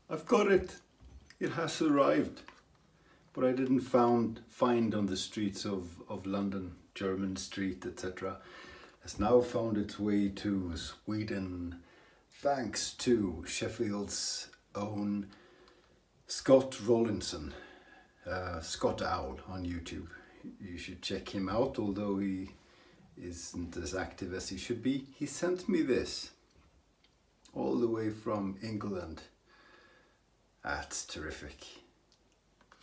I've got it. It has arrived. But I didn't find on the streets of London, German Street, etc. Has now found its way to Sweden, thanks to Sheffield's own Scott Rollinson, Scott Owl on YouTube. You should check him out, although he isn't as active as he should be. He sent me this all the way from England. That's terrific.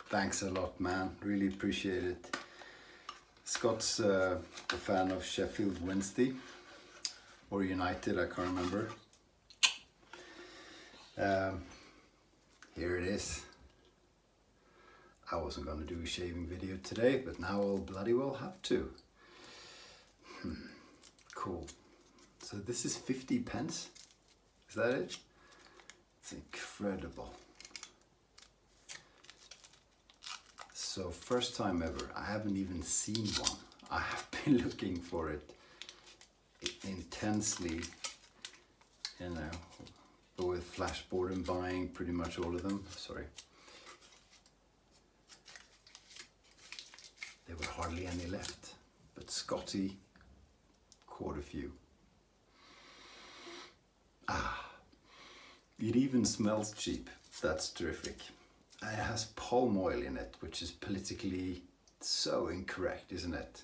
Thanks a lot, man. Really appreciate it. Scott's a fan of Sheffield Wednesday or United, I can't remember. Here it is. I wasn't going to do a shaving video today, but now I'll bloody well have to. Cool. So this is 50 pence. Is that it? It's incredible. So first time ever. I haven't even seen one. I have been looking for it intensely, you know, with Flashboard and buying pretty much all of them. Sorry. There were hardly any left, but Scotty caught a few. It even smells cheap. That's terrific. It has palm oil in it, which is politically so incorrect, isn't it?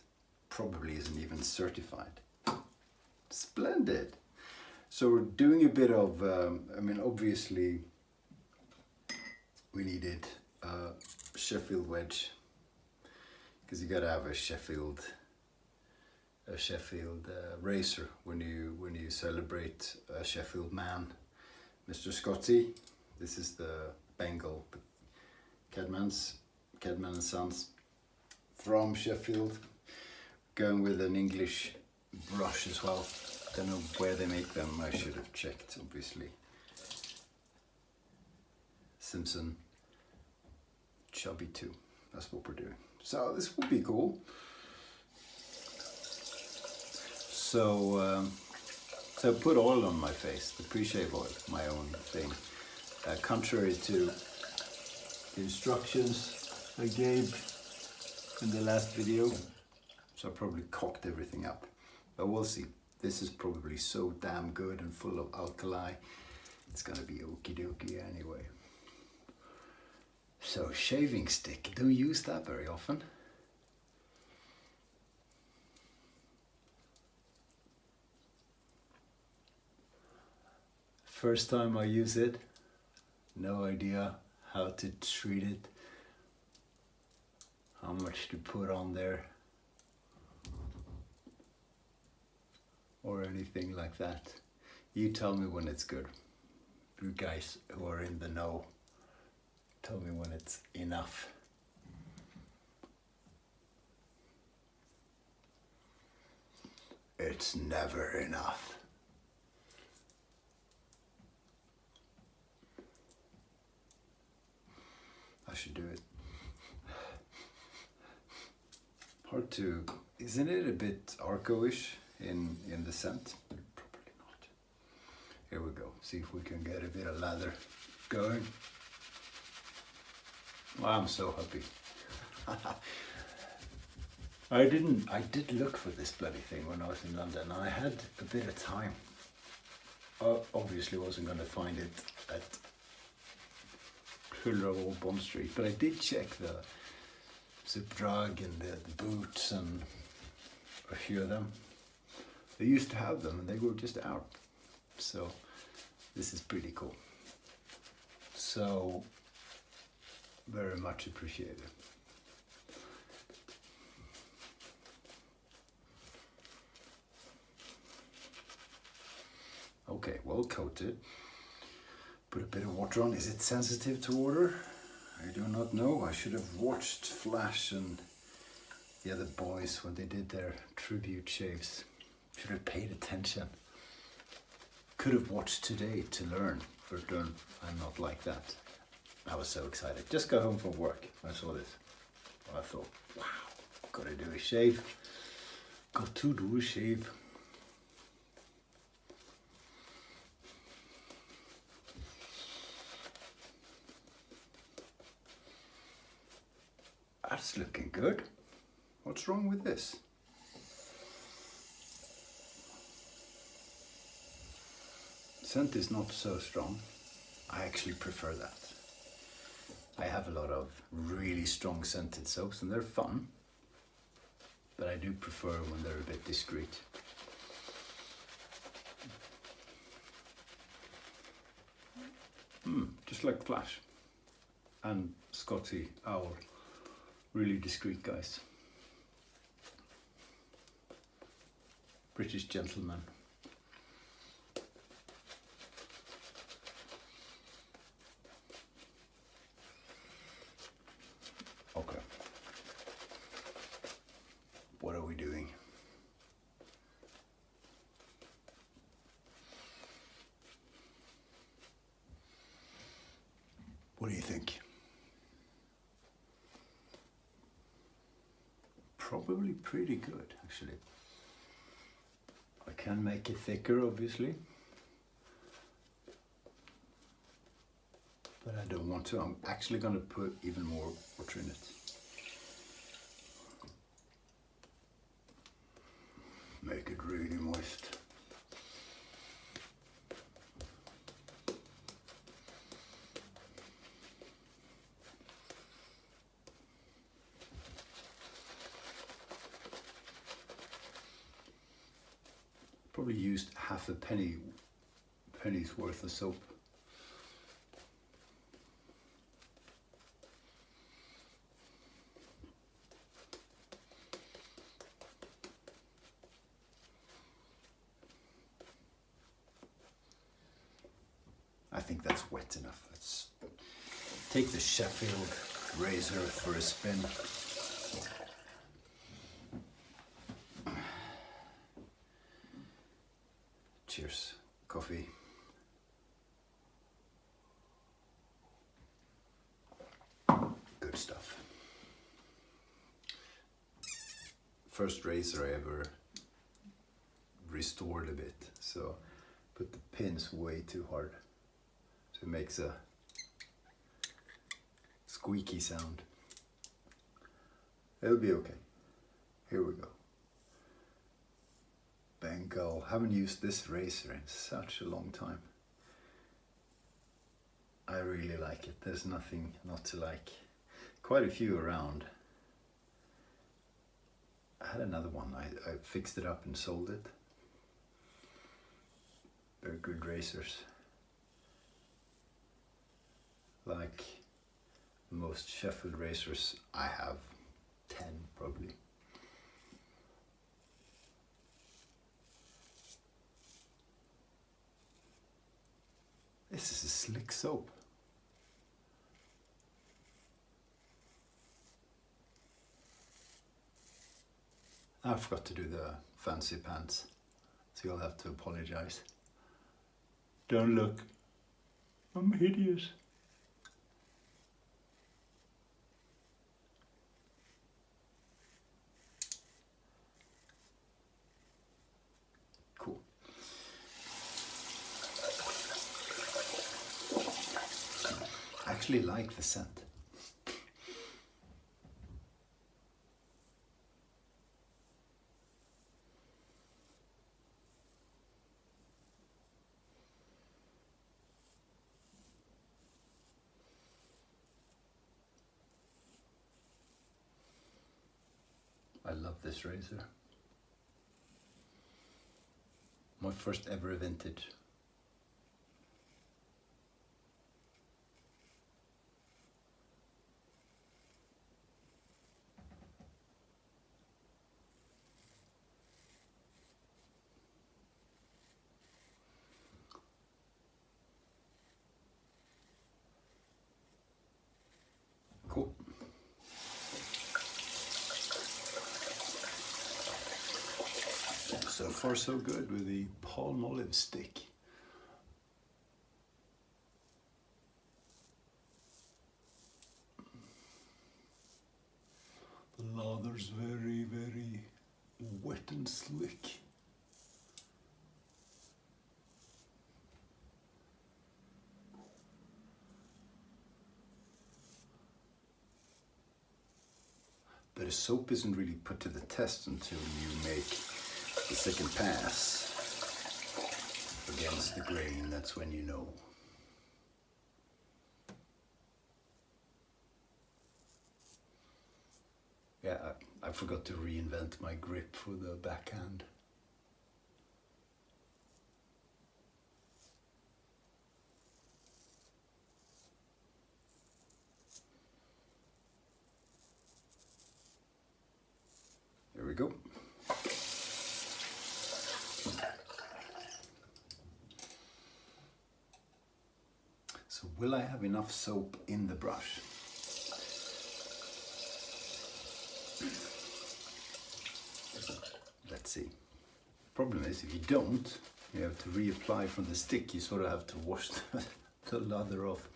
Probably isn't even certified. Splendid. So we're doing a bit of, obviously we needed a Sheffield wedge, because you gotta have a Sheffield racer when you celebrate a Sheffield man. Mr. Scotty, this is the Bengal, Cadman and Sons from Sheffield, going with an English brush as well. Don't know where they make them. I should have checked, obviously. Simpson, Chubby 2. That's what we're doing. So this will be cool. So put oil on my face, the pre-shave oil, my own thing. Contrary to the instructions I gave in the last video, so I probably cocked everything up. But we'll see. This is probably so damn good and full of alkali. It's gonna be okie dokie anyway. So shaving stick, don't use that very often. First time I use it, no idea how to treat it, how much to put on there, or anything like that. You tell me when it's good. You guys who are in the know, tell me when it's enough. It's never enough. I should do it. Hard to, isn't it a bit Arco-ish in the scent? Probably not. Here we go. See if we can get a bit of lather going. Well, I'm so happy. I did look for this bloody thing when I was in London. I had a bit of time. Obviously wasn't going to find it at Old Bond Street, but I did check the Superdrug and the Boots and a few of them. They used to have them and they were just out. So this is pretty cool. So very much appreciated. Okay, well coated. Put a bit of water on. Is it sensitive to water? I do not know. I should have watched Flash and the other boys when they did their tribute shaves. Should have paid attention. Could have watched today to learn, but I'm not like that. I was so excited. Just got home from work. I saw this. I thought, wow, gotta do a shave. Got to do a shave. That's looking good. What's wrong with this? Scent is not so strong. I actually prefer that. I have a lot of really strong scented soaps and they're fun, but I do prefer when they're a bit discreet. Just like Flash and Scotty Owl, really discreet guys. British gentleman. Okay. What are we doing? What do you think? Probably pretty good, actually. I can make it thicker, obviously. But I don't want to. I'm actually going to put even more water in it. Make it really moist. Probably used half a penny's worth of soap. I think that's wet enough. Let's take the Sheffield razor for a spin. Cheers, coffee. Good stuff. First razor I ever restored a bit, so put the pins way too hard. So it makes a squeaky sound. It'll be okay. Here we go. Bengal. Haven't used this razor in such a long time. I really like it. There's nothing not to like. Quite a few around. I had another one. I fixed it up and sold it. They're good razors. Like most Sheffield razors, I have 10 probably. This is a slick soap. I forgot to do the fancy pants, so you'll have to apologize. Don't look. I'm hideous. Cool. I actually like the scent. I love this razor. My first ever vintage. Cool. So far so good with the Palmolive stick. The leather's very, very wet and slick. the soap isn't really put to the test until you make the second pass against the grain. That's when you know. Yeah, I forgot to reinvent my grip for the backhand. There we go. So will I have enough soap in the brush? Let's see. Problem is, if you don't, you have to reapply from the stick. You sort of have to wash the lather off.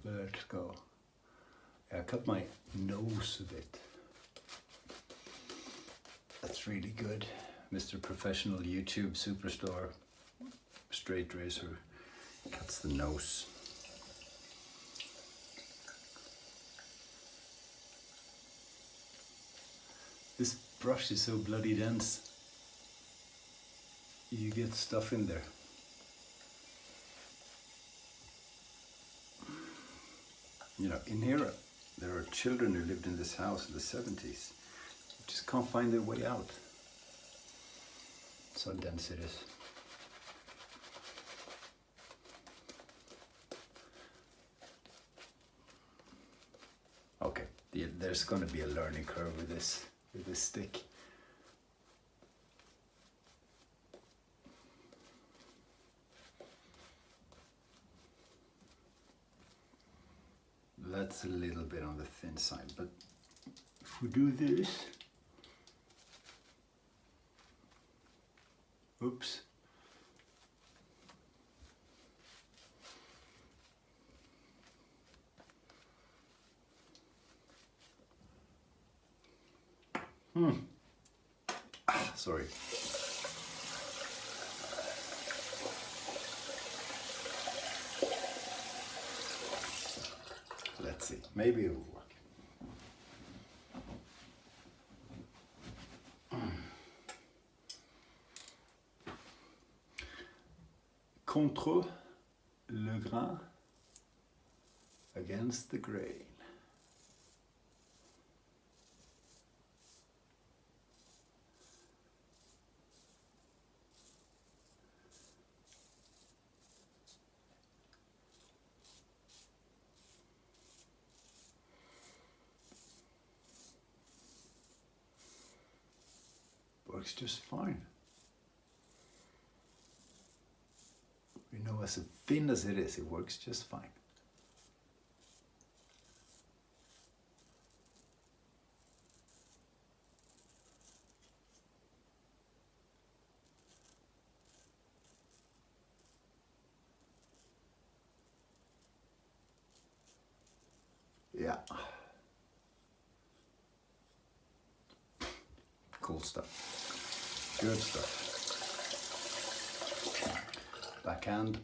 Let's go. I cut my nose a bit. That's really good. Mr. Professional YouTube Superstar straight razor cuts the nose. This brush is so bloody dense. You get stuff in there. You know, in here there are children who lived in this house in the 70s. Just can't find their way out. So dense it is. Okay, there's going to be a learning curve with this stick. That's a little bit on the thin side, but if we do this, oops. Sorry. Let's see, maybe it will work. Contre le grain, against the grain. Works just fine. You know, as thin as it is, it works just fine. Yeah. Cool stuff. Good stuff. Backhand.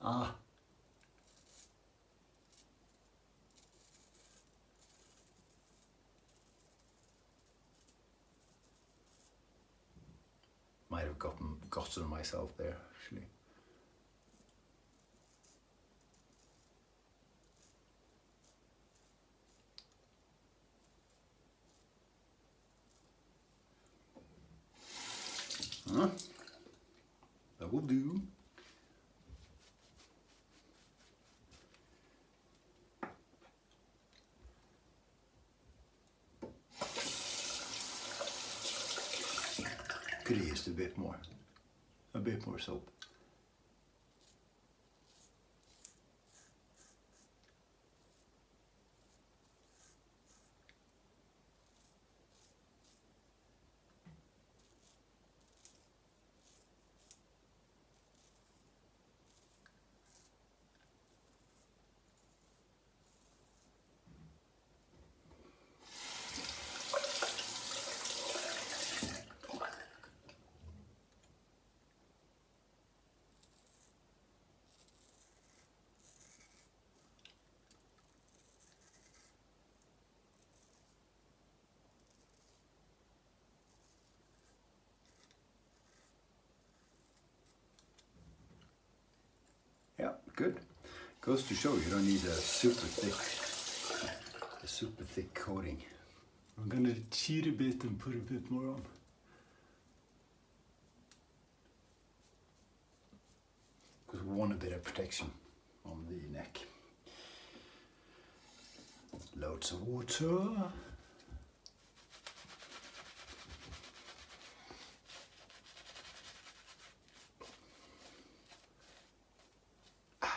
Ah. Might have gotten myself there, actually. Huh? That will do. Could have used a bit more soap. good. Goes to show you don't need a super thick coating. I'm gonna cheat a bit and put a bit more on. Because we want a bit of protection on the neck. Loads of water.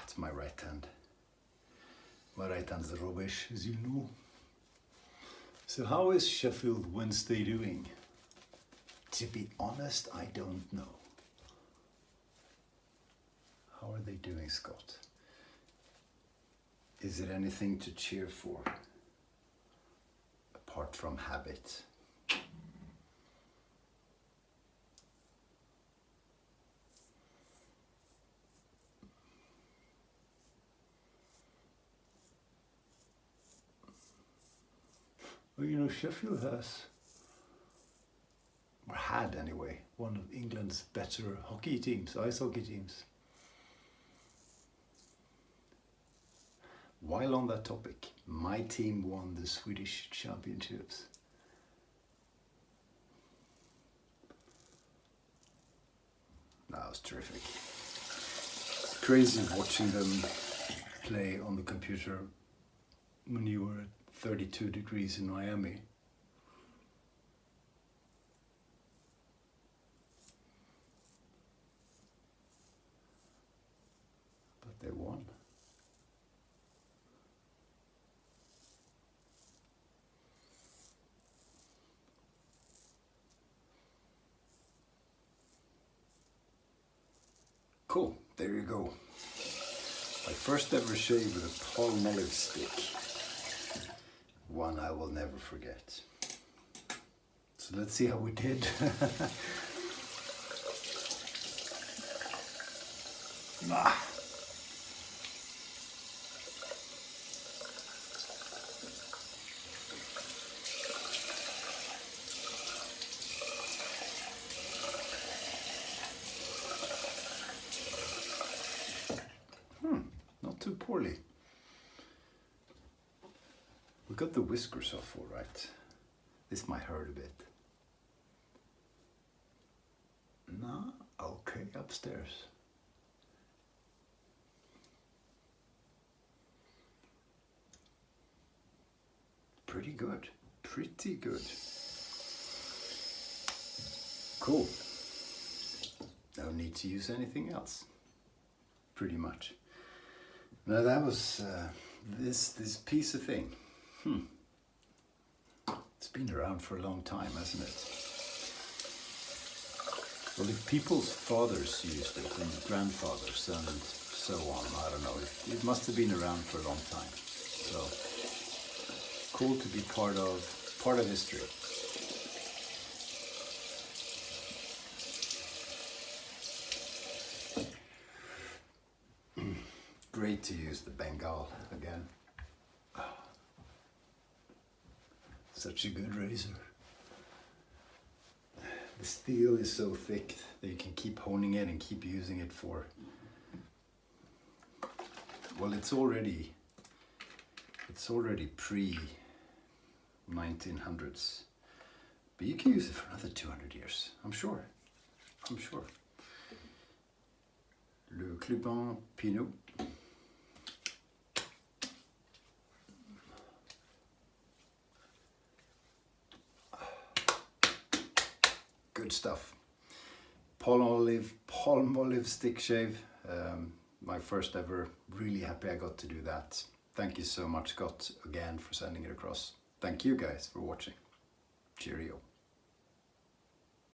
It's my right hand. My right hand's rubbish, as you know. So how is Sheffield Wednesday doing? To be honest, I don't know. How are they doing, Scott? Is it anything to cheer for? Apart from habit. Well, you know, Sheffield has, or had anyway, one of England's better hockey teams, ice hockey teams. While on that topic, my team won the Swedish championships. That was terrific. It's crazy watching them play on the computer when you were at 32 degrees in Miami. But they won. Cool, there you go. My first ever shave with a Palmolive stick. One I will never forget. So let's see how we did. Not too poorly. We got the whiskers off all right. This might hurt a bit. No, okay, upstairs. Pretty good, pretty good. Cool. No need to use anything else. Pretty much. Now that was this piece of thing. It's been around for a long time, hasn't it? Well, if people's fathers used it and grandfathers and so on, I don't know, it must have been around for a long time. So cool to be part of history. Great to use the Bengal again. Such a good razor. The steel is so thick that you can keep honing it and keep using it for, well, it's already pre-1900s, but you can use it for another 200 years, I'm sure. Le Cluban Pinot. Good stuff. Palmolive stick shave. My first ever. Really happy I got to do that. Thank you so much, Scott, again for sending it across. Thank you guys for watching. Cheerio.